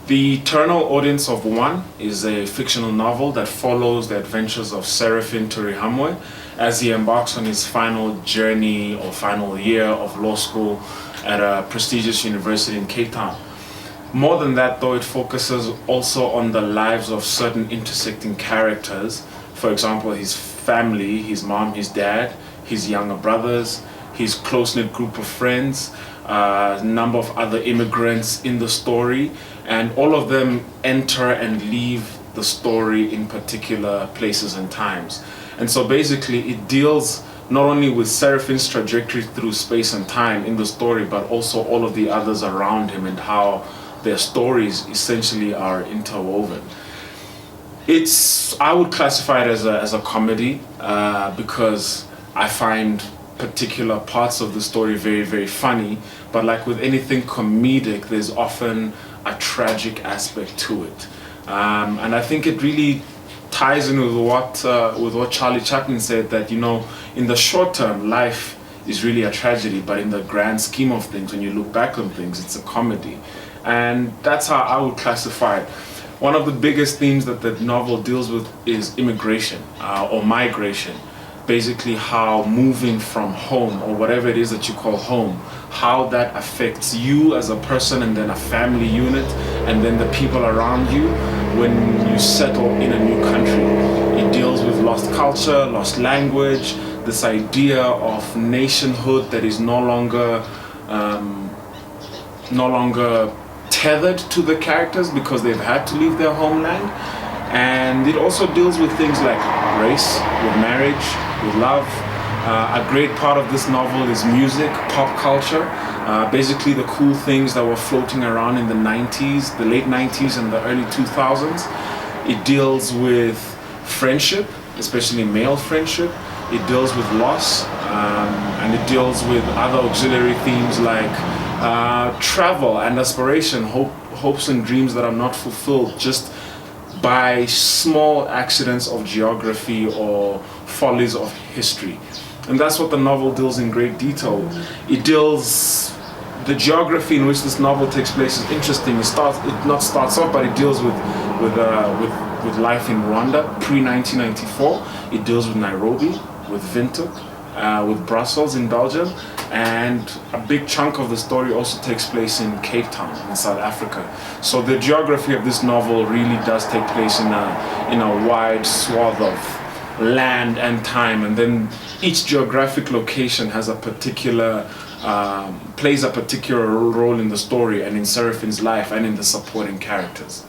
The Eternal Audience of One is a fictional novel that follows the adventures of Serafin Turihamwe as he embarks on his final journey or final year of law school at a prestigious university in Cape Town. More than that though, it focuses also on the lives of certain intersecting characters. For example, his family, his mom, his dad, his younger brothers, his close-knit group of friends, a number of other immigrants in the story, and all of them enter and leave the story in particular places and times. And so basically it deals not only with Seraphin's trajectory through space and time in the story, but also all of the others around him and how their stories essentially are interwoven. I would classify it as a comedy because I find particular parts of the story very, very funny, but like with anything comedic, there's often a tragic aspect to it. And I think it really ties in with what Charlie Chaplin said, that, you know, in the short term, life is really a tragedy, but in the grand scheme of things, when you look back on things, it's a comedy. And that's how I would classify it. One of the biggest themes that the novel deals with is immigration or migration. Basically how moving from home, or whatever it is that you call home, how that affects you as a person, and then a family unit, and then the people around you when you settle in a new country. It deals with lost culture, lost language, this idea of nationhood that is no longer tethered to the characters because they've had to leave their homeland. And it also deals with things like race, with marriage, with love. A great part of this novel is music, pop culture, basically the cool things that were floating around in the 90s, the late 90s and the early 2000s. It deals with friendship, especially male friendship. It deals with loss, and it deals with other auxiliary themes like travel and aspiration, hopes and dreams that are not fulfilled just by small accidents of geography or follies of history. And that's what the novel deals in great detail. The geography in which this novel takes place is interesting. It starts off, but it deals with life in Rwanda pre-1994. It deals with Nairobi, with Windhoek, with Brussels in Belgium, and a big chunk of the story also takes place in Cape Town in South Africa. So the geography of this novel really does take place in a wide swath of land and time, and then each geographic location has a particular plays a particular role in the story and in Seraphin's life and in the supporting characters.